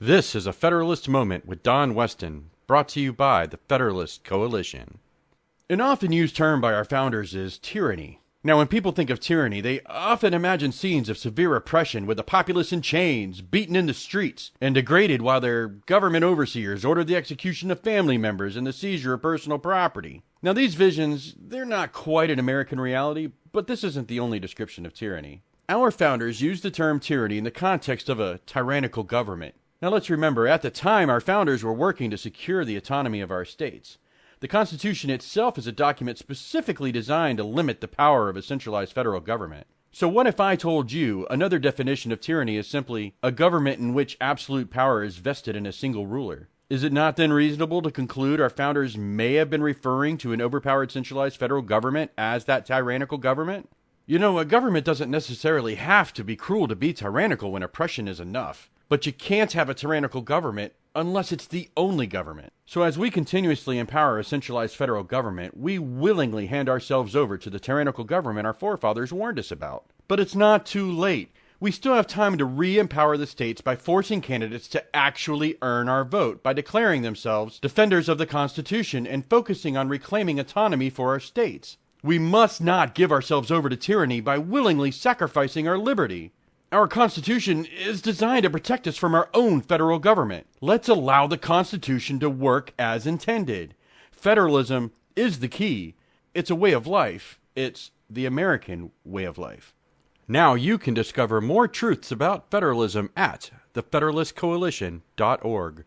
This is a Federalist Moment with Don Weston, brought to you by the Federalist Coalition. An often used term by our founders is tyranny. Now, when people think of tyranny, they often imagine scenes of severe oppression with the populace in chains, beaten in the streets, and degraded while their government overseers ordered the execution of family members and the seizure of personal property. Now, these visions, they're not quite an American reality, but this isn't the only description of tyranny. Our founders used the term tyranny in the context of a tyrannical government. Now let's remember, at the time, our founders were working to secure the autonomy of our states. The Constitution itself is a document specifically designed to limit the power of a centralized federal government. So what if I told you another definition of tyranny is simply a government in which absolute power is vested in a single ruler? Is it not then reasonable to conclude our founders may have been referring to an overpowered centralized federal government as that tyrannical government? You know, a government doesn't necessarily have to be cruel to be tyrannical when oppression is enough. But you can't have a tyrannical government unless it's the only government. So as we continuously empower a centralized federal government, we willingly hand ourselves over to the tyrannical government our forefathers warned us about. But it's not too late. We still have time to re-empower the states by forcing candidates to actually earn our vote, by declaring themselves defenders of the Constitution and focusing on reclaiming autonomy for our states. We must not give ourselves over to tyranny by willingly sacrificing our liberty. Our Constitution is designed to protect us from our own federal government. Let's allow the Constitution to work as intended. Federalism is the key. It's a way of life. It's the American way of life. Now you can discover more truths about federalism at thefederalistcoalition.org.